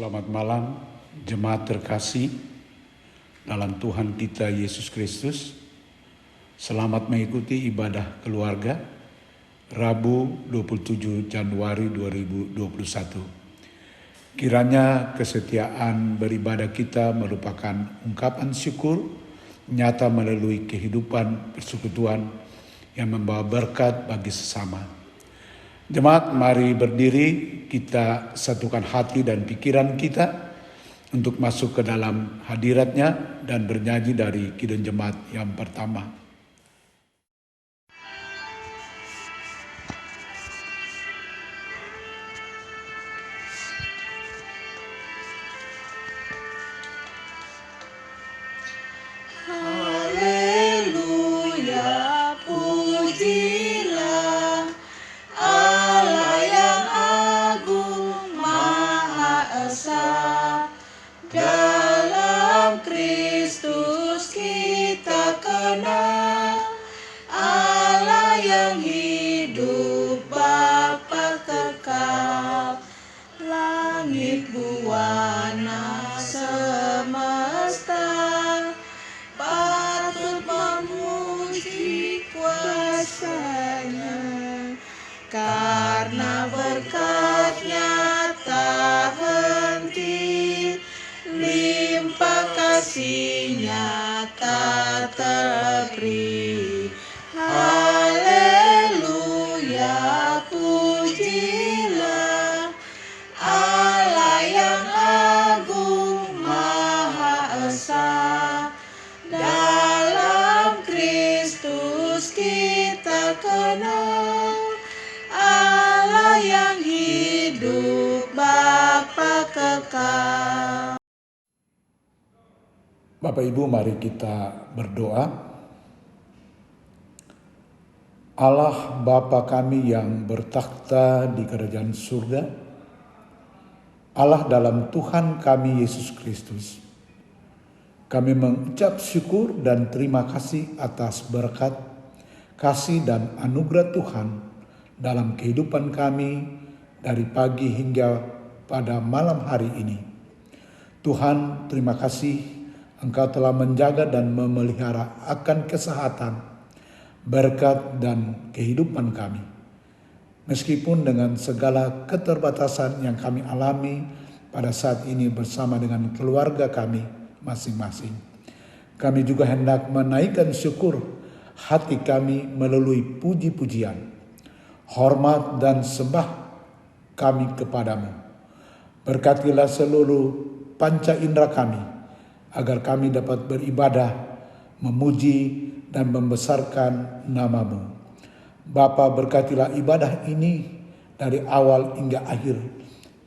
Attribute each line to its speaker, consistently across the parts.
Speaker 1: Selamat malam, jemaat terkasih dalam Tuhan kita Yesus Kristus. Selamat mengikuti ibadah keluarga Rabu 27 Januari 2021. Kiranya kesetiaan beribadah kita merupakan ungkapan syukur nyata melalui kehidupan persekutuan yang membawa berkat bagi sesama. Jemaat, mari berdiri, kita satukan hati dan pikiran kita untuk masuk ke dalam hadiratnya dan bernyanyi dari Kidung Jemaat yang pertama.
Speaker 2: Dalam Kristus kita kenal Allah yang hidup, Bapa kekal. Langit buana semesta patut memuji kuasa-Nya, karena berkat-Nya tak henti, limpah kasih-Nya tak terperi. Haleluya, pujilah Allah yang agung Maha Esa. Dalam Kristus kita kenal Allah yang hidup, Bapa kekal.
Speaker 1: Bapak Ibu, mari kita berdoa. Allah Bapa kami yang bertakhta di kerajaan surga, Allah dalam Tuhan kami Yesus Kristus, kami mengucap syukur dan terima kasih atas berkat, kasih dan anugerah Tuhan dalam kehidupan kami dari pagi hingga pada malam hari ini. Tuhan, terima kasih Engkau telah menjaga dan memelihara akan kesehatan, berkat dan kehidupan kami. Meskipun dengan segala keterbatasan yang kami alami pada saat ini bersama dengan keluarga kami masing-masing, kami juga hendak menaikkan syukur hati kami melalui puji-pujian, hormat dan sembah kami kepadamu. Berkatilah seluruh panca indera kami, agar kami dapat beribadah, memuji, dan membesarkan nama-Mu. Bapa, berkatilah ibadah ini dari awal hingga akhir,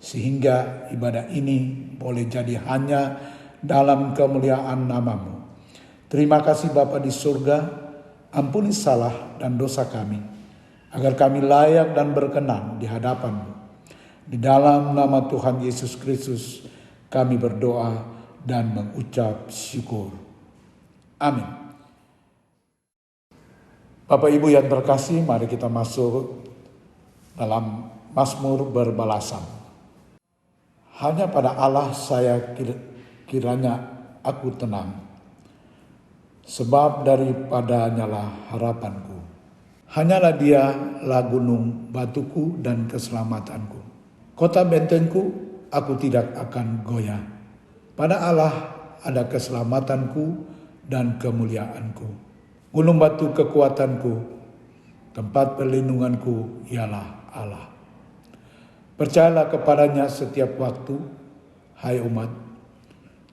Speaker 1: sehingga ibadah ini boleh jadi hanya dalam kemuliaan nama-Mu. Terima kasih Bapa di surga, ampuni salah dan dosa kami, agar kami layak dan berkenan di hadapan-Mu. Di dalam nama Tuhan Yesus Kristus kami berdoa dan mengucap syukur. Amin. Bapak Ibu yang terkasih, mari kita masuk dalam Mazmur berbalasan. Hanya pada Allah saya kiranya aku tenang, sebab daripadanya lah harapanku. Hanyalah Dia lah gunung batuku dan keselamatanku. Kota bentengku, aku tidak akan goyah. Pada Allah ada keselamatanku dan kemuliaanku. Gunung batu kekuatanku, tempat perlindunganku ialah Allah. Percayalah kepadanya setiap waktu, hai umat.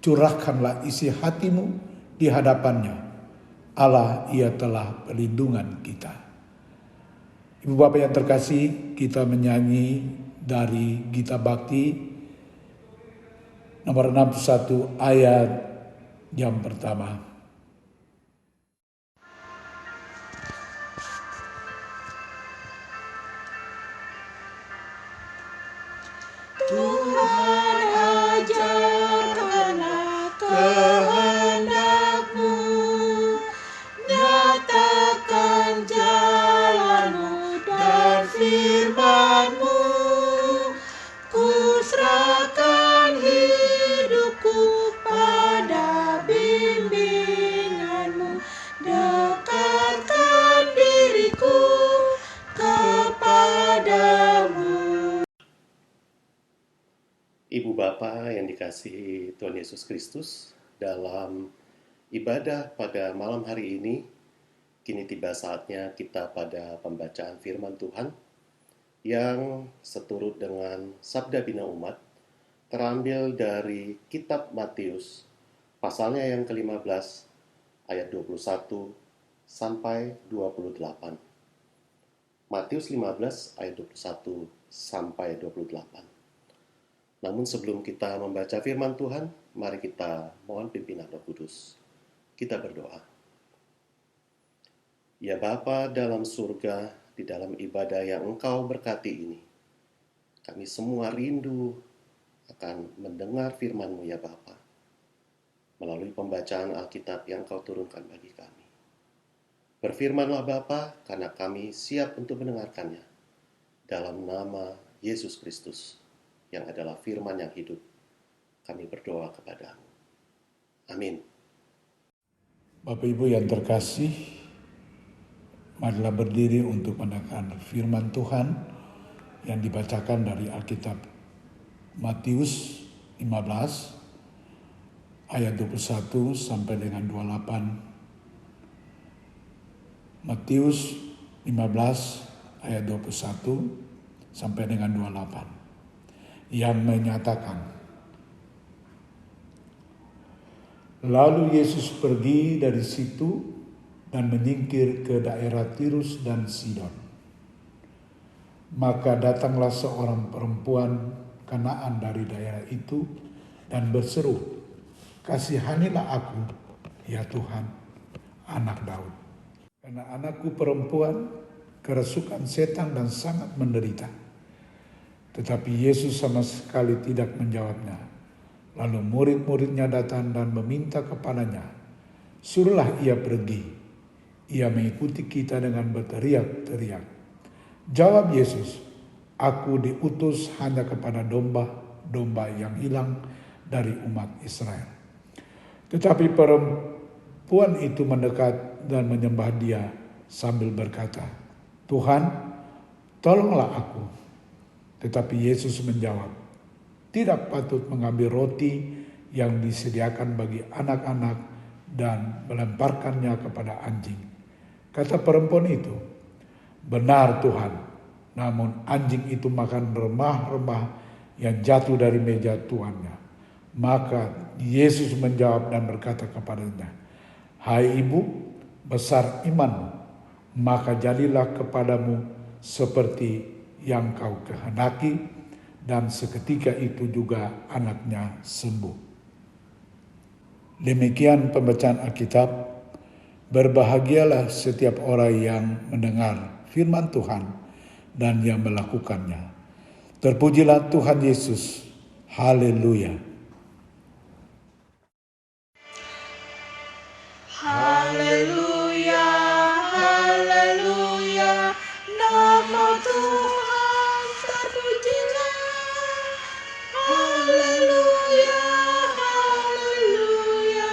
Speaker 1: Curahkanlah isi hatimu di hadapannya. Allah, Ia telah perlindungan kita. Ibu Bapak yang terkasih, kita menyanyi dari Gita Bakti nomor 61 ayat yang pertama.
Speaker 2: Tuhan ajarkan kehendak-Mu, nyatakan jalan-Mu dan firman-Mu. Ku serahkan hidup
Speaker 3: yang dikasihi Tuhan Yesus Kristus, dalam ibadah pada malam hari ini, kini tiba saatnya kita pada pembacaan firman Tuhan yang seturut dengan Sabda Bina Umat, terambil dari kitab Matius, pasalnya yang ke-15, ayat 21 sampai 28. Matius 15 ayat 21 sampai 28. Namun sebelum kita membaca firman Tuhan, mari kita mohon pimpinan Roh Kudus. Kita berdoa. Ya Bapa dalam surga, di dalam ibadah yang Engkau berkati ini, kami semua rindu akan mendengar firman-Mu ya Bapa, melalui pembacaan Alkitab yang Kau turunkan bagi kami. Berfirmanlah Bapa, karena kami siap untuk mendengarkannya. Dalam nama Yesus Kristus, yang adalah firman yang hidup, kami berdoa kepadamu. Amin.
Speaker 1: Bapak Ibu yang terkasih, marilah berdiri untuk mendengar firman Tuhan yang dibacakan dari Alkitab Matius 15 ayat 21 sampai dengan 28. Matius 15 ayat 21 sampai dengan 28. Yang menyatakan, lalu Yesus pergi dari situ dan menyingkir ke daerah Tirus dan Sidon. Maka datanglah seorang perempuan Kanaan dari daerah itu dan berseru, kasihanilah aku, ya Tuhan, anak Daud. Karena anakku perempuan kerasukan setan dan sangat menderita. Tetapi Yesus sama sekali tidak menjawabnya. Lalu murid-muridnya datang dan meminta kepadanya, suruhlah ia pergi. Ia mengikuti kita dengan berteriak-teriak. Jawab Yesus, aku diutus hanya kepada domba-domba yang hilang dari umat Israel. Tetapi perempuan itu mendekat dan menyembah dia sambil berkata, Tuhan, tolonglah aku. Tetapi Yesus menjawab, tidak patut mengambil roti yang disediakan bagi anak-anak dan melemparkannya kepada anjing. Kata perempuan itu, benar Tuhan, namun anjing itu makan remah-remah yang jatuh dari meja tuannya. Maka Yesus menjawab dan berkata kepadanya, hai ibu, besar imanmu, maka jadilah kepadamu seperti yang kau kehendaki, dan seketika itu juga anaknya sembuh. Demikian pembacaan Alkitab. Berbahagialah setiap orang yang mendengar firman Tuhan dan yang melakukannya. Terpujilah Tuhan Yesus. Haleluya.
Speaker 2: Haleluya, haleluya, nama Tuhan terpujilah. Haleluya, haleluya,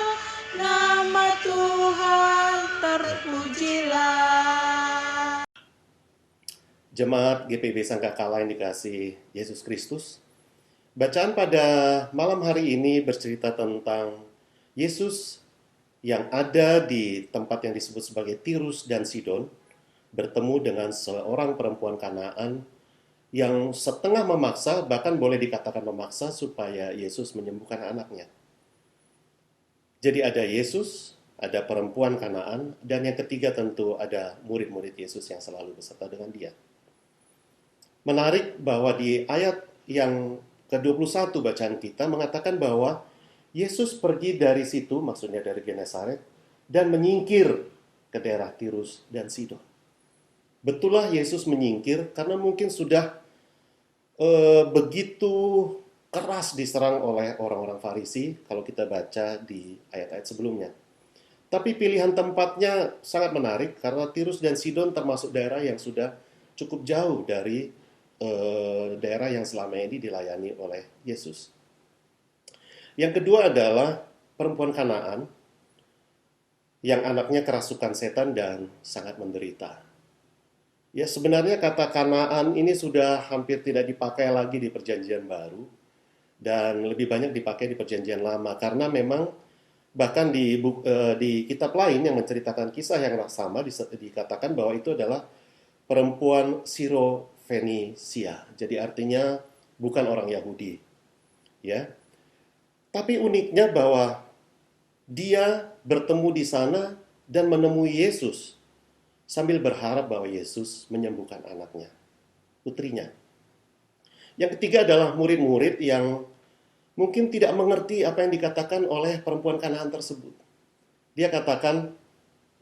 Speaker 2: nama Tuhan terpujilah.
Speaker 3: Jemaat GPIB Sangkakala yang dikasihi Yesus Kristus, bacaan pada malam hari ini bercerita tentang Yesus yang ada di tempat yang disebut sebagai Tirus dan Sidon, bertemu dengan seorang perempuan Kanaan yang setengah memaksa, bahkan boleh dikatakan memaksa, supaya Yesus menyembuhkan anaknya. Jadi ada Yesus, ada perempuan Kanaan, dan yang ketiga tentu ada murid-murid Yesus yang selalu beserta dengan dia. Menarik bahwa di ayat yang ke-21 bacaan kita mengatakan bahwa Yesus pergi dari situ, maksudnya dari Genesaret, dan menyingkir ke daerah Tirus dan Sidon. Betullah Yesus menyingkir karena mungkin sudah begitu keras diserang oleh orang-orang Farisi kalau kita baca di ayat-ayat sebelumnya. Tapi pilihan tempatnya sangat menarik karena Tirus dan Sidon termasuk daerah yang sudah cukup jauh dari daerah yang selama ini dilayani oleh Yesus. Yang kedua adalah perempuan Kanaan yang anaknya kerasukan setan dan sangat menderita. Ya, sebenarnya kata Kanaan ini sudah hampir tidak dipakai lagi di Perjanjian Baru, dan lebih banyak dipakai di Perjanjian Lama karena memang bahkan di kitab lain yang menceritakan kisah yang sama dikatakan bahwa itu adalah perempuan Siro-Fenisia. Jadi artinya bukan orang Yahudi, ya. Tapi uniknya bahwa dia bertemu di sana dan menemui Yesus sambil berharap bahwa Yesus menyembuhkan anaknya, putrinya. Yang ketiga adalah murid-murid yang mungkin tidak mengerti apa yang dikatakan oleh perempuan Kanaan tersebut. Dia katakan,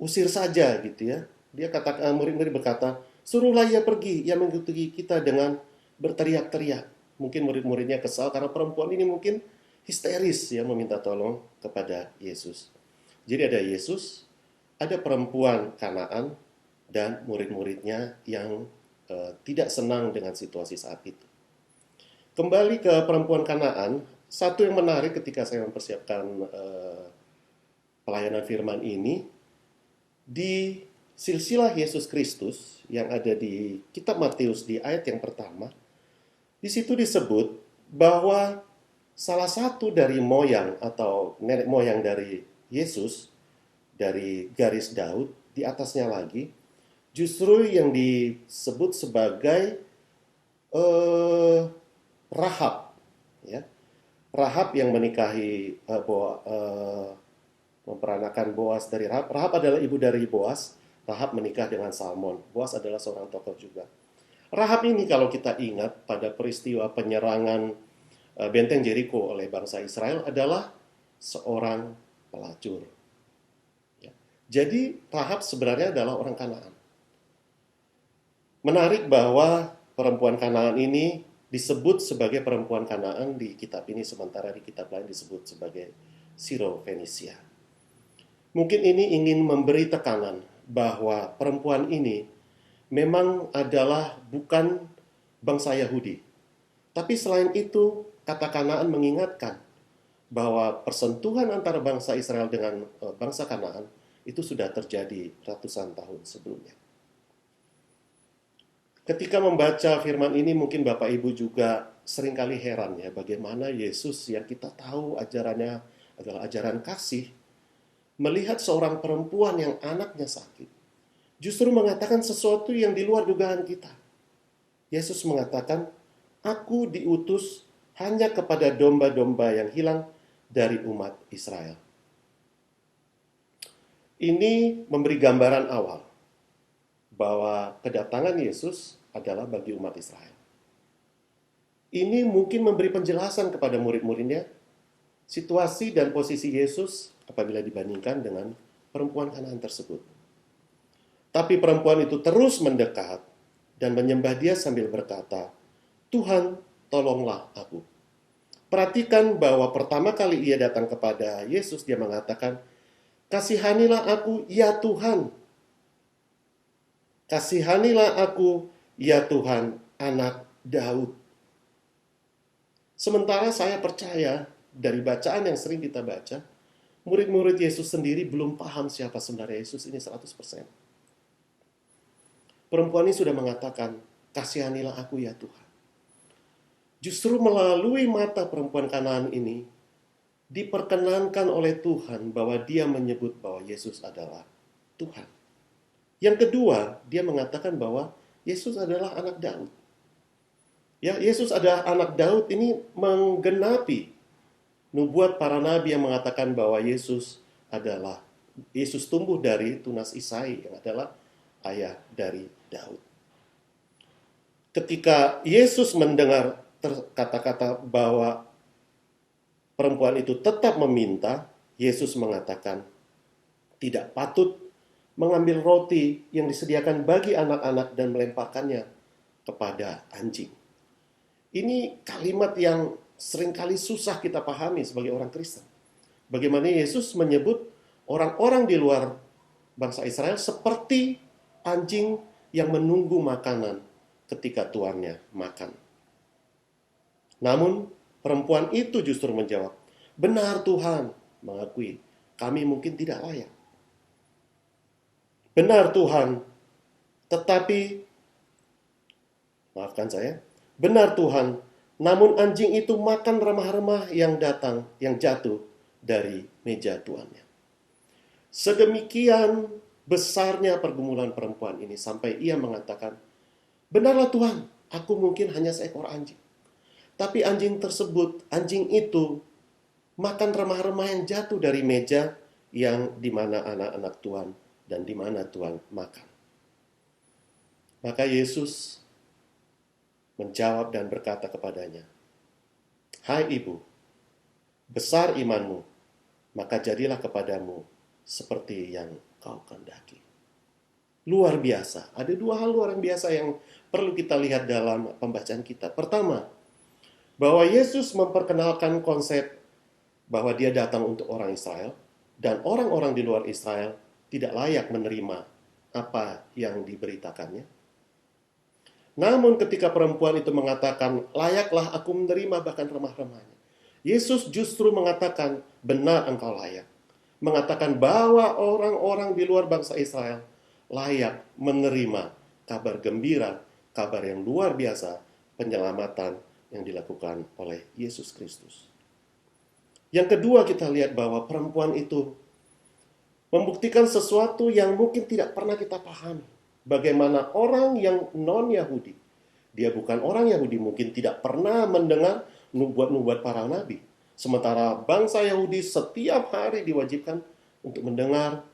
Speaker 3: usir saja gitu ya. Dia katakan, murid-murid berkata, suruhlah ia pergi, ia mengikuti kita dengan berteriak-teriak. Mungkin murid-muridnya kesal karena perempuan ini mungkin histeris ya meminta tolong kepada Yesus. Jadi ada Yesus, ada perempuan Kanaan, dan murid-muridnya yang tidak senang dengan situasi saat itu. Kembali ke perempuan Kanaan, satu yang menarik ketika saya mempersiapkan pelayanan firman ini, di silsilah Yesus Kristus yang ada di kitab Matius di ayat yang pertama, di situ disebut bahwa salah satu dari moyang atau nenek moyang dari Yesus, dari garis Daud, di atasnya lagi, justru yang disebut sebagai Rahab, ya. Rahab yang menikahi memperanakan Boas dari Rahab. Rahab adalah ibu dari Boas. Rahab menikah dengan Salmon. Boas adalah seorang tokoh juga. Rahab ini kalau kita ingat pada peristiwa penyerangan benteng Jericho oleh bangsa Israel adalah seorang pelacur. Ya. Jadi Rahab sebenarnya adalah orang Kanaan. Menarik bahwa perempuan Kanaan ini disebut sebagai perempuan Kanaan di kitab ini, sementara di kitab lain disebut sebagai Siro-Fenisia. Mungkin ini ingin memberi tekanan bahwa perempuan ini memang adalah bukan bangsa Yahudi. Tapi selain itu, kata Kanaan mengingatkan bahwa persentuhan antara bangsa Israel dengan bangsa Kanaan itu sudah terjadi ratusan tahun sebelumnya. Ketika membaca firman ini mungkin Bapak Ibu juga seringkali heran ya bagaimana Yesus yang kita tahu ajarannya adalah ajaran kasih melihat seorang perempuan yang anaknya sakit justru mengatakan sesuatu yang di luar dugaan kita. Yesus mengatakan, "Aku diutus hanya kepada domba-domba yang hilang dari umat Israel." Ini memberi gambaran awal bahwa kedatangan Yesus adalah bagi umat Israel. Ini mungkin memberi penjelasan kepada murid-muridnya situasi dan posisi Yesus apabila dibandingkan dengan perempuan Kanaan tersebut. Tapi perempuan itu terus mendekat dan menyembah dia sambil berkata, "Tuhan, tolonglah aku." Perhatikan bahwa pertama kali ia datang kepada Yesus, dia mengatakan, "Kasihanilah aku, ya Tuhan. Kasihanilah aku, ya Tuhan, anak Daud." Sementara saya percaya dari bacaan yang sering kita baca, murid-murid Yesus sendiri belum paham siapa sebenarnya Yesus ini 100%. Perempuan ini sudah mengatakan, "Kasihanilah aku ya Tuhan." Justru melalui mata perempuan Kanaan ini, diperkenankan oleh Tuhan bahwa dia menyebut bahwa Yesus adalah Tuhan. Yang kedua, dia mengatakan bahwa Yesus adalah anak Daud. Ya, Yesus adalah anak Daud ini menggenapi nubuat para nabi yang mengatakan bahwa Yesus tumbuh dari tunas Isai yang adalah ayah dari Daud. Ketika Yesus mendengar kata-kata bahwa perempuan itu tetap meminta, Yesus mengatakan tidak patut mengambil roti yang disediakan bagi anak-anak dan melemparkannya kepada anjing. Ini kalimat yang seringkali susah kita pahami sebagai orang Kristen. Bagaimana Yesus menyebut orang-orang di luar bangsa Israel seperti anjing yang menunggu makanan ketika tuannya makan. Namun perempuan itu justru menjawab, "Benar Tuhan," mengakui, "kami mungkin tidak layak." "Benar Tuhan, tetapi," maafkan saya, "benar Tuhan, Namun anjing itu makan remah-remah yang jatuh dari meja tuannya. Sedemikian besarnya pergumulan perempuan ini sampai ia mengatakan, "Benarlah Tuhan, aku mungkin hanya seekor anjing. Tapi anjing itu makan remah-remah yang jatuh dari meja yang di mana anak-anak Tuhan dan di mana Tuhan makan." Maka Yesus menjawab dan berkata kepadanya, "Hai ibu, besar imanmu, maka jadilah kepadamu seperti yang kau kehendaki." Luar biasa. Ada dua hal luar biasa yang perlu kita lihat dalam pembacaan kita. Pertama, bahwa Yesus memperkenalkan konsep bahwa dia datang untuk orang Israel, dan orang-orang di luar Israel tidak layak menerima apa yang diberitakannya. Namun ketika perempuan itu mengatakan, "Layaklah aku menerima bahkan remah-remahnya," Yesus justru mengatakan, "Benar engkau layak." Mengatakan bahwa orang-orang di luar bangsa Israel layak menerima kabar gembira, kabar yang luar biasa, penyelamatan yang dilakukan oleh Yesus Kristus. Yang kedua, kita lihat bahwa perempuan itu membuktikan sesuatu yang mungkin tidak pernah kita pahami. Bagaimana orang yang non-Yahudi, dia bukan orang Yahudi, mungkin tidak pernah mendengar nubuat-nubuat para nabi. Sementara bangsa Yahudi setiap hari diwajibkan untuk mendengar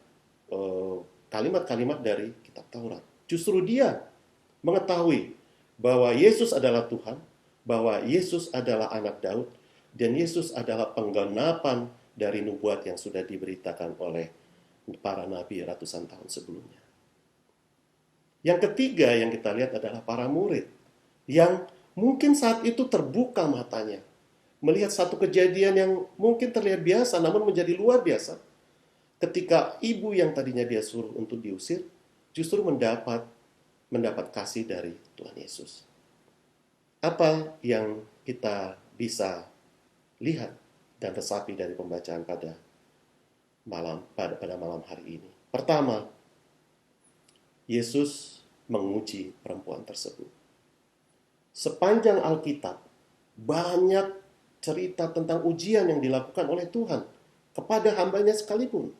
Speaker 3: kalimat-kalimat dari kitab Taurat. Justru dia mengetahui bahwa Yesus adalah Tuhan, bahwa Yesus adalah anak Daud, dan Yesus adalah penggenapan dari nubuat yang sudah diberitakan oleh para nabi ratusan tahun sebelumnya. Yang ketiga yang kita lihat adalah para murid yang mungkin saat itu terbuka matanya, melihat satu kejadian yang mungkin terlihat biasa namun menjadi luar biasa. Ketika ibu yang tadinya dia suruh untuk diusir, justru mendapat kasih dari Tuhan Yesus. Apa yang kita bisa lihat dan resapi dari pembacaan pada malam hari ini? Pertama, Yesus menguji perempuan tersebut. Sepanjang Alkitab, banyak cerita tentang ujian yang dilakukan oleh Tuhan kepada hambanya sekalipun.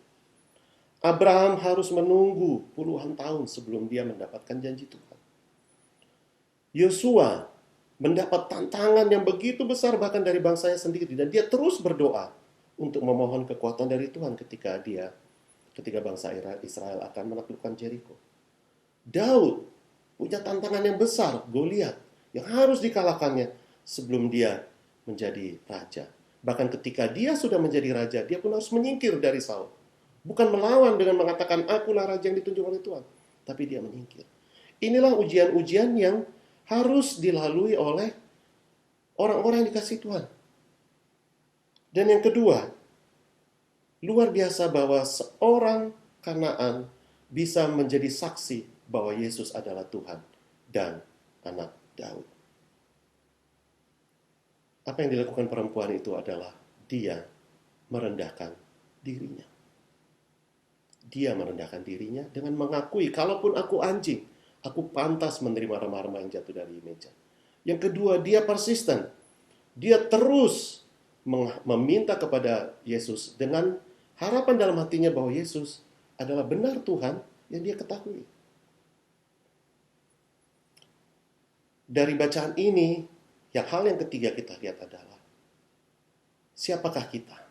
Speaker 3: Abraham harus menunggu puluhan tahun sebelum dia mendapatkan janji Tuhan. Yosua mendapat tantangan yang begitu besar bahkan dari bangsanya sendiri, dan dia terus berdoa untuk memohon kekuatan dari Tuhan ketika bangsa Israel akan menaklukkan Jericho. Daud punya tantangan yang besar, Goliat, yang harus dikalahkannya sebelum dia menjadi raja. Bahkan ketika dia sudah menjadi raja, dia pun harus menyingkir dari Saul. Bukan melawan dengan mengatakan, "Akulah raja yang ditunjuk oleh Tuhan." Tapi dia menyingkir. Inilah ujian-ujian yang harus dilalui oleh orang-orang yang dikasihi Tuhan. Dan yang kedua, luar biasa bahwa seorang Kanaan bisa menjadi saksi bahwa Yesus adalah Tuhan dan anak Daud. Apa yang dilakukan perempuan itu adalah dia merendahkan dirinya. Dia merendahkan dirinya dengan mengakui, kalaupun aku anjing, aku pantas menerima remah-remah yang jatuh dari meja. Yang kedua, dia persisten. Dia terus meminta kepada Yesus dengan harapan dalam hatinya bahwa Yesus adalah benar Tuhan yang dia ketahui. Dari bacaan ini, hal yang ketiga kita lihat adalah, siapakah kita?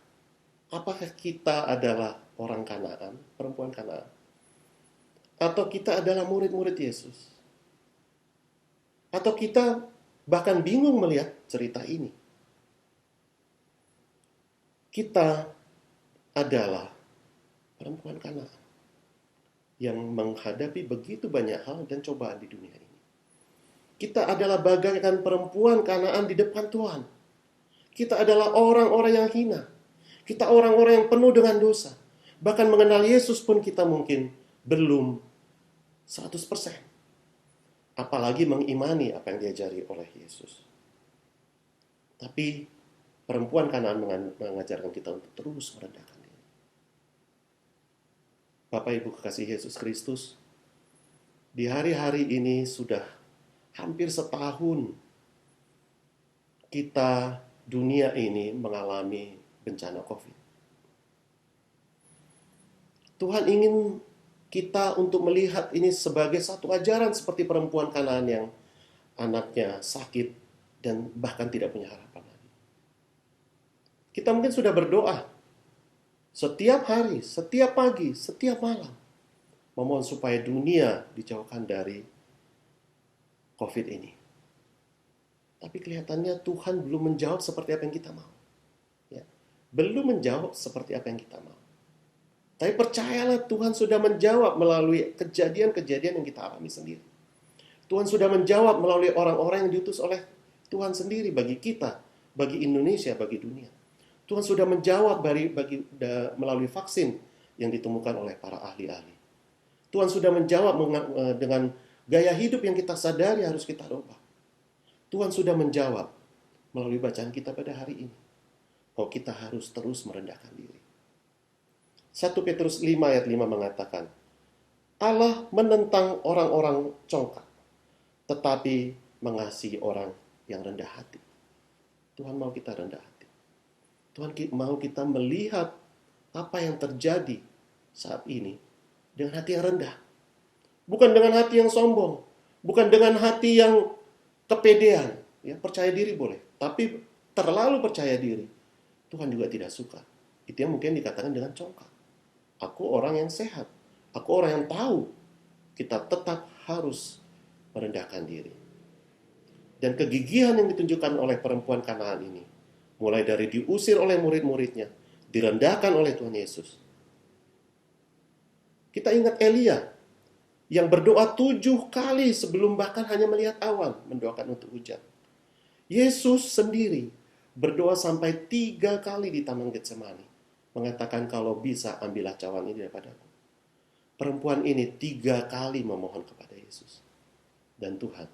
Speaker 3: Apakah kita adalah orang Kanaan, perempuan Kanaan? Atau kita adalah murid-murid Yesus? Atau kita bahkan bingung melihat cerita ini? Kita adalah perempuan Kanaan yang menghadapi begitu banyak hal dan cobaan di dunia ini. Kita adalah bagaikan perempuan Kanaan di depan Tuhan. Kita adalah orang-orang yang hina. Kita orang-orang yang penuh dengan dosa. Bahkan mengenal Yesus pun kita mungkin belum 100%. Apalagi mengimani apa yang diajari oleh Yesus. Tapi perempuan Kanaan mengajarkan kita untuk terus merendahkan diri. Bapak Ibu kekasih Yesus Kristus, di hari-hari ini sudah hampir setahun dunia ini mengalami bencana COVID. Tuhan ingin kita untuk melihat ini sebagai satu ajaran seperti perempuan Kanaan yang anaknya sakit dan bahkan tidak punya harapan lagi. Kita mungkin sudah berdoa setiap hari, setiap pagi, setiap malam, memohon supaya dunia dijauhkan dari COVID ini. Tapi kelihatannya Tuhan belum menjawab seperti apa yang kita mau. Ya. Belum menjawab seperti apa yang kita mau. Tapi percayalah, Tuhan sudah menjawab melalui kejadian-kejadian yang kita alami sendiri. Tuhan sudah menjawab melalui orang-orang yang diutus oleh Tuhan sendiri bagi kita, bagi Indonesia, bagi dunia. Tuhan sudah menjawab melalui vaksin yang ditemukan oleh para ahli-ahli. Tuhan sudah menjawab dengan gaya hidup yang kita sadari harus kita rubah. Tuhan sudah menjawab melalui bacaan kita pada hari ini, bahwa kita harus terus merendahkan diri. 1 Petrus 5 ayat 5 mengatakan, Allah menentang orang-orang congkak, tetapi mengasihi orang yang rendah hati. Tuhan mau kita rendah hati. Tuhan mau kita melihat apa yang terjadi saat ini dengan hati yang rendah. Bukan dengan hati yang sombong. Bukan dengan hati yang kepedean. Ya, percaya diri boleh. Tapi terlalu percaya diri, Tuhan juga tidak suka. Itu yang mungkin dikatakan dengan congkak. Aku orang yang sehat. Aku orang yang tahu. Kita tetap harus merendahkan diri. Dan kegigihan yang ditunjukkan oleh perempuan Kanaan ini, mulai dari diusir oleh murid-muridnya, direndahkan oleh Tuhan Yesus. Kita ingat Elia yang berdoa 7 kali sebelum bahkan hanya melihat awan, mendoakan untuk hujan. Yesus sendiri berdoa sampai 3 kali di Taman Getsemani, mengatakan kalau bisa ambillah cawan ini daripadaku. Perempuan ini 3 kali memohon kepada Yesus. Dan Tuhan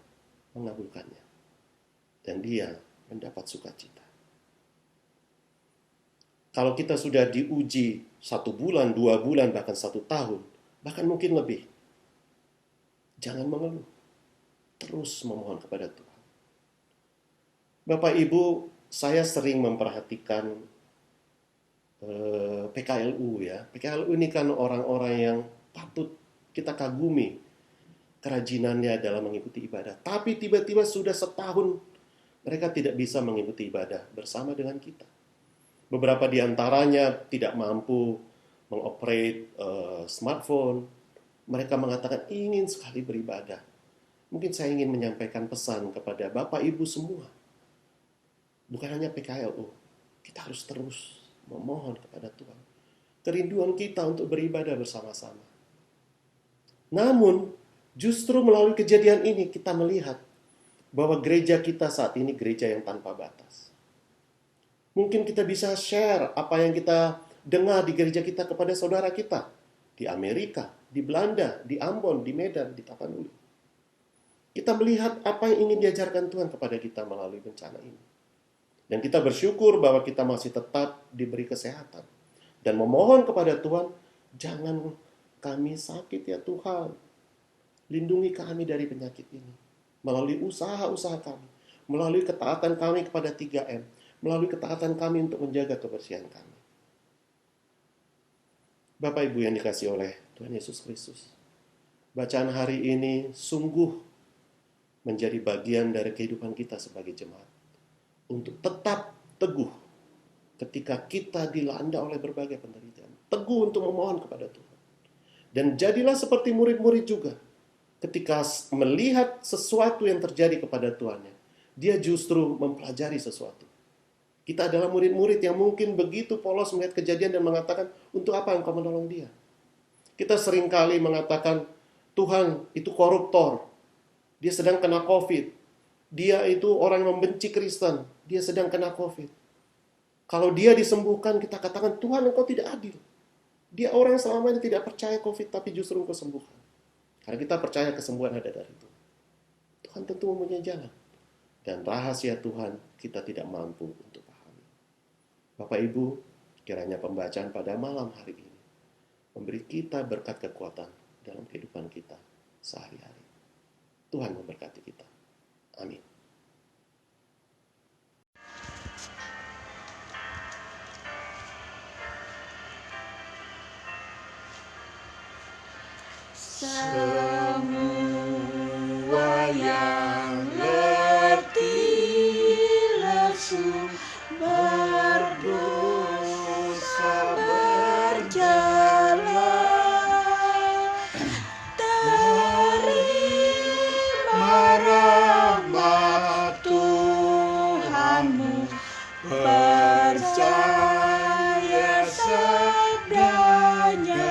Speaker 3: mengabulkannya. Dan dia mendapat sukacita. Kalau kita sudah diuji 1 bulan, 2 bulan, bahkan 1 tahun, bahkan mungkin lebih, jangan mengeluh. Terus memohon kepada Tuhan. Bapak Ibu, saya sering memperhatikan PKLU ya. PKLU ini kan orang-orang yang patut kita kagumi kerajinannya dalam mengikuti ibadah. Tapi tiba-tiba sudah setahun mereka tidak bisa mengikuti ibadah bersama dengan kita. Beberapa di antaranya tidak mampu mengoperate smartphone. Mereka mengatakan ingin sekali beribadah. Mungkin saya ingin menyampaikan pesan kepada Bapak Ibu semua. Bukan hanya PKLU. Kita harus terus memohon kepada Tuhan. Kerinduan kita untuk beribadah bersama-sama. Namun, justru melalui kejadian ini kita melihat bahwa gereja kita saat ini gereja yang tanpa batas. Mungkin kita bisa share apa yang kita dengar di gereja kita kepada saudara kita di Amerika, di Belanda, di Ambon, di Medan, di Tapanuli. Kita melihat apa yang ingin diajarkan Tuhan kepada kita melalui bencana ini. Dan kita bersyukur bahwa kita masih tetap diberi kesehatan. Dan memohon kepada Tuhan, jangan kami sakit ya Tuhan. Lindungi kami dari penyakit ini. Melalui usaha-usaha kami. Melalui ketaatan kami kepada 3M. Melalui ketaatan kami untuk menjaga kebersihan kami. Bapak Ibu yang dikasihi oleh Tuhan Yesus Kristus. Bacaan hari ini sungguh menjadi bagian dari kehidupan kita sebagai jemaat. Untuk tetap teguh ketika kita dilanda oleh berbagai penderitaan. Teguh untuk memohon kepada Tuhan. Dan jadilah seperti murid-murid juga. Ketika melihat sesuatu yang terjadi kepada Tuhannya, dia justru mempelajari sesuatu. Kita adalah murid-murid yang mungkin begitu polos melihat kejadian dan mengatakan, untuk apa engkau menolong dia? Kita seringkali mengatakan, Tuhan itu koruptor. Dia sedang kena COVID. Dia itu orang yang membenci Kristen. Dia sedang kena COVID. Kalau dia disembuhkan, kita katakan, Tuhan engkau tidak adil. Dia orang yang selama ini tidak percaya COVID, tapi justru engkau sembuhkan. Karena kita percaya kesembuhan ada dari Tuhan. Tuhan tentu mempunyai jalan. Dan rahasia Tuhan kita tidak mampu untuk pahami. Bapak Ibu, kiranya pembacaan pada malam hari ini memberi kita berkat kekuatan dalam kehidupan kita sehari-hari. Tuhan memberkati kita. Amin.
Speaker 2: Semua yang letih lesu berdosa berjalan, terima rahmat Tuhanmu, percaya sabdanya.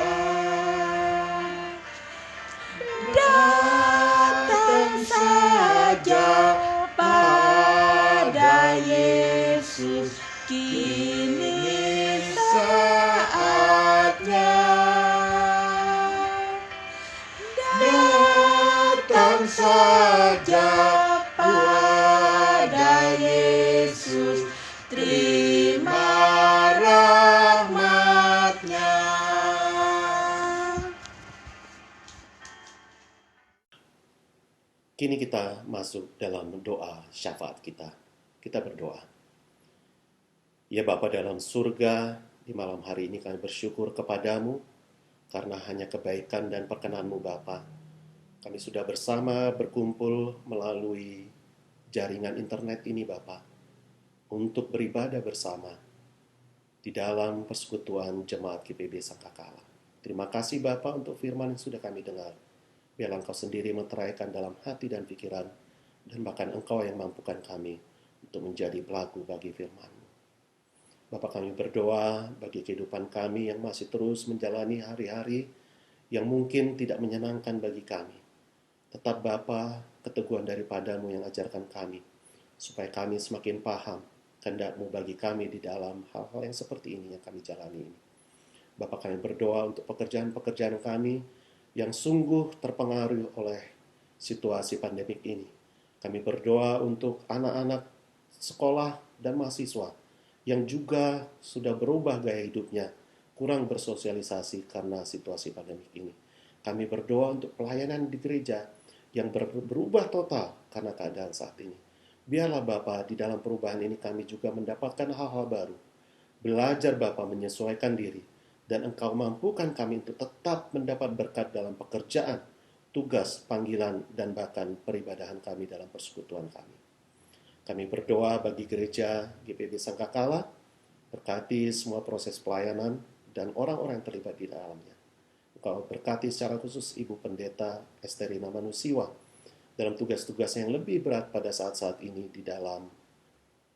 Speaker 2: Datang saja pada Yesus, kini saatnya. Datang saja pada Yesus, terima rahmat-Nya.
Speaker 3: Kini kita masuk dalam doa syafaat kita. Kita berdoa. Ya Bapa dalam surga, di malam hari ini kami bersyukur kepadamu, karena hanya kebaikan dan perkenan-Mu Bapa. Kami sudah bersama berkumpul melalui jaringan internet ini Bapa, untuk beribadah bersama di dalam persekutuan Jemaat GPB Sangkakala. Terima kasih Bapa untuk firman yang sudah kami dengar. Biarlah Engkau sendiri menteraikan dalam hati dan pikiran, dan bahkan Engkau yang mampukan kami untuk menjadi pelaku bagi firman-Mu. Bapa, kami berdoa bagi kehidupan kami yang masih terus menjalani hari-hari yang mungkin tidak menyenangkan bagi kami. Tetap Bapa, keteguhan daripada-Mu yang ajarkan kami, supaya kami semakin paham kehendak-Mu bagi kami di dalam hal-hal yang seperti ini yang kami jalani ini. Bapa, kami berdoa untuk pekerjaan-pekerjaan kami yang sungguh terpengaruh oleh situasi pandemik ini. Kami berdoa untuk anak-anak sekolah dan mahasiswa yang juga sudah berubah gaya hidupnya, kurang bersosialisasi karena situasi pandemik ini. Kami berdoa untuk pelayanan di gereja yang berubah total karena keadaan saat ini. Biarlah Bapa, di dalam perubahan ini kami juga mendapatkan hal-hal baru. Belajar Bapa menyesuaikan diri, dan Engkau mampukan kami untuk tetap mendapat berkat dalam pekerjaan, tugas, panggilan, dan bahkan peribadahan kami dalam persekutuan kami. Kami berdoa bagi gereja GPB Sangkakala, berkati semua proses pelayanan dan orang-orang yang terlibat di dalamnya. Engkau berkati secara khusus Ibu Pendeta Esterina Manusiwa dalam tugas-tugas yang lebih berat pada saat-saat ini di dalam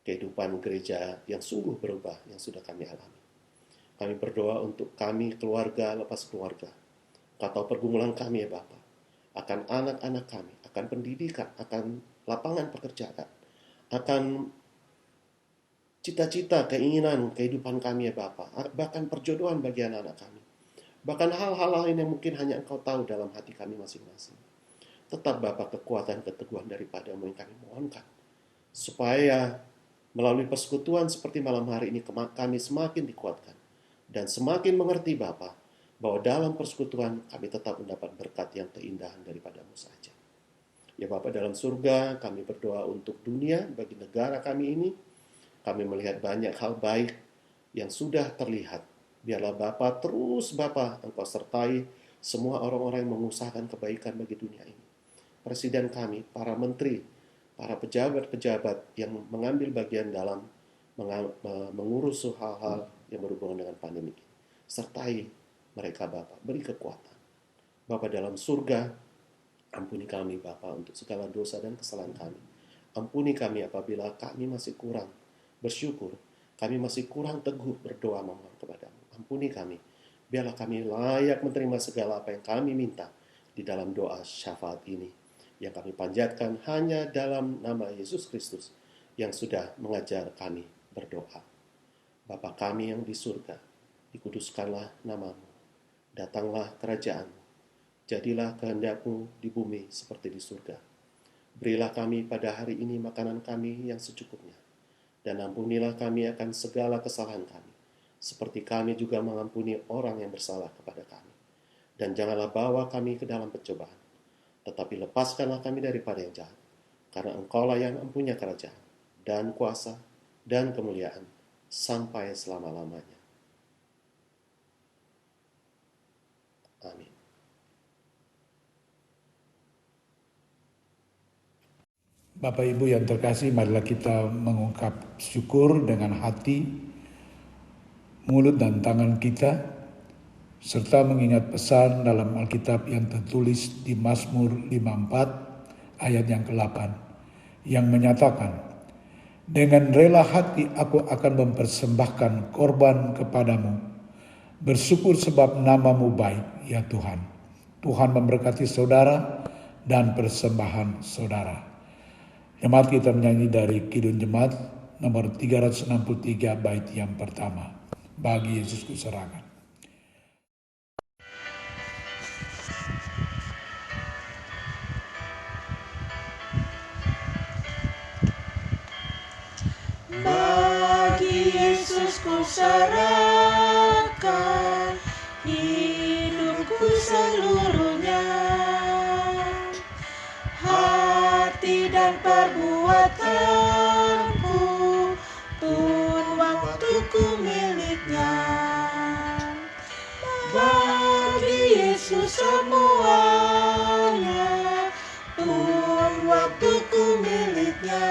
Speaker 3: kehidupan gereja yang sungguh berubah yang sudah kami alami. Kami berdoa untuk kami, keluarga lepas keluarga. Kau tahu pergumulan kami ya Bapa, akan anak-anak kami, akan pendidikan, akan lapangan pekerjaan, akan cita-cita, keinginan, kehidupan kami ya Bapa, bahkan perjodohan bagi anak-anak kami. Bahkan hal-hal lain yang mungkin hanya Engkau tahu dalam hati kami masing-masing. Tetap Bapa, kekuatan, keteguhan daripada-Mu yang kami mohonkan, supaya melalui persekutuan seperti malam hari ini kami semakin dikuatkan dan semakin mengerti Bapa, bahwa dalam persekutuan kami tetap mendapat berkat yang keindahan daripada-Mu saja. Ya Bapa dalam surga, kami berdoa untuk dunia, bagi negara kami ini. Kami melihat banyak hal baik yang sudah terlihat. Biarlah Bapa terus Bapa Engkau sertai semua orang-orang yang mengusahakan kebaikan bagi dunia ini. Presiden kami, para menteri, para pejabat-pejabat yang mengambil bagian dalam mengurus hal-hal yang berhubungan dengan pandemi ini. Sertai mereka Bapa, beri kekuatan. Bapa dalam surga, ampuni kami Bapa untuk segala dosa dan kesalahan kami. Ampuni kami apabila kami masih kurang bersyukur, kami masih kurang teguh berdoa memohon kepada-Mu. Ampuni kami, biarlah kami layak menerima segala apa yang kami minta di dalam doa syafaat ini, yang kami panjatkan hanya dalam nama Yesus Kristus yang sudah mengajar kami berdoa. Bapa kami yang di surga, dikuduskanlah nama-Mu, datanglah kerajaan-Mu, jadilah kehendak-Mu di bumi seperti di surga. Berilah kami pada hari ini makanan kami yang secukupnya, dan ampunilah kami akan segala kesalahan kami, seperti kami juga mengampuni orang yang bersalah kepada kami. Dan janganlah bawa kami ke dalam pencobaan, tetapi lepaskanlah kami daripada yang jahat, karena Engkau-lah yang mempunyai kerajaan, dan kuasa, dan kemuliaan, sampai selama-lamanya. Amin.
Speaker 1: Bapak Ibu yang terkasih, marilah kita mengungkap syukur dengan hati, mulut dan tangan kita, serta mengingat pesan dalam Alkitab yang tertulis di Mazmur 54 ayat yang ke-8 yang menyatakan, "Dengan rela hati aku akan mempersembahkan korban kepadamu. Bersyukur sebab namamu baik, ya Tuhan." Tuhan memberkati saudara dan persembahan saudara. Jemaat, kita menyanyi dari Kidung Jemaat nomor 363 bait yang pertama. Bagi Yesus kuserahkan.
Speaker 2: Bagi Yesus ku serahkan hidupku seluruhnya, hati dan perbuatanku pun waktuku miliknya. Bagi Yesus semuanya pun waktuku miliknya.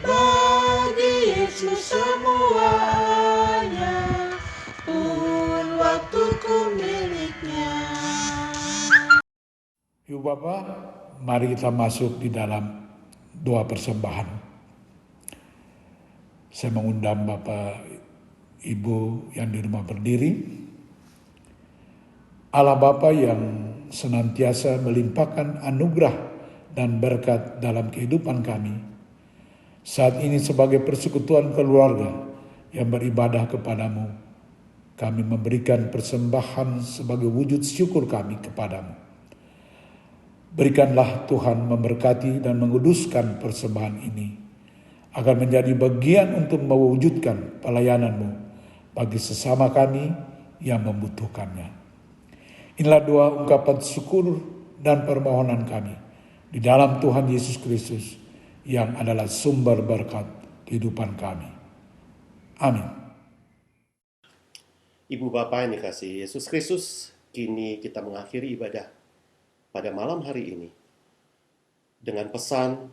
Speaker 2: Bagi Yesus semuanya pun waktuku miliknya.
Speaker 1: Ibu Bapak, mari kita masuk di dalam doa persembahan. Saya mengundang Bapak Ibu yang di rumah berdiri. Allah Bapa yang senantiasa melimpahkan anugerah dan berkat dalam kehidupan kami, saat ini sebagai persekutuan keluarga yang beribadah kepadamu, kami memberikan persembahan sebagai wujud syukur kami kepadamu. Berikanlah Tuhan memberkati dan menguduskan persembahan ini, agar menjadi bagian untuk mewujudkan pelayanan-Mu bagi sesama kami yang membutuhkannya. Inilah doa ungkapan syukur dan permohonan kami di dalam Tuhan Yesus Kristus yang adalah sumber berkat kehidupan kami. Amin.
Speaker 3: Ibu Bapa yang dikasihi Yesus Kristus, kini kita mengakhiri ibadah pada malam hari ini dengan pesan,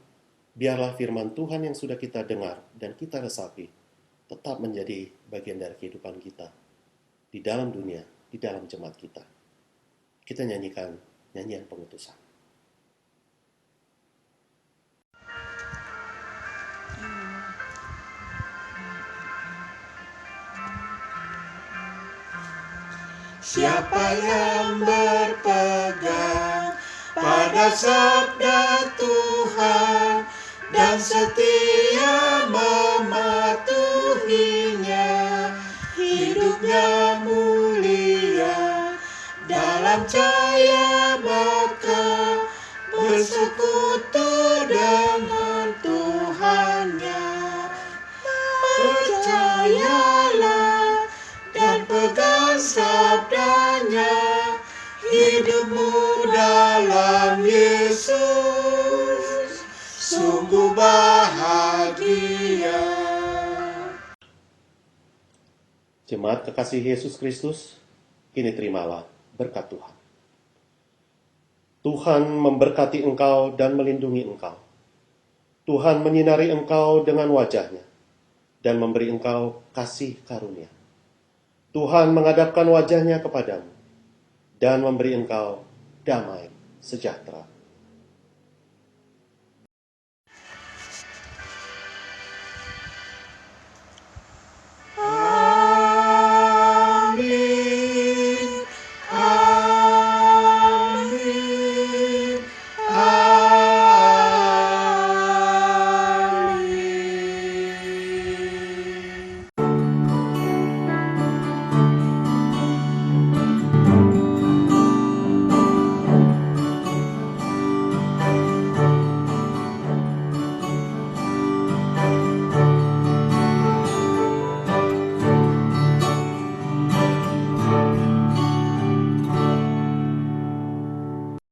Speaker 3: biarlah firman Tuhan yang sudah kita dengar dan kita resapi tetap menjadi bagian dari kehidupan kita di dalam dunia, di dalam jemaat kita. Kita nyanyikan nyanyian pengutusan.
Speaker 2: Siapa yang berpegang pada sabda Tuhan dan setia mematuhinya, hidupnya mulia dalam cahaya maka bersekutu dengan Tuhannya. Percayalah dan pegang sabdanya, hidupmu dalam Yesus sungguh bahagia.
Speaker 3: Jemaat kekasih Yesus Kristus, kini terimalah berkat Tuhan. Tuhan memberkati engkau dan melindungi engkau. Tuhan menyinari engkau dengan wajah-Nya dan memberi engkau kasih karunia. Tuhan menghadapkan wajah-Nya kepadamu dan memberi engkau damai sejahtera.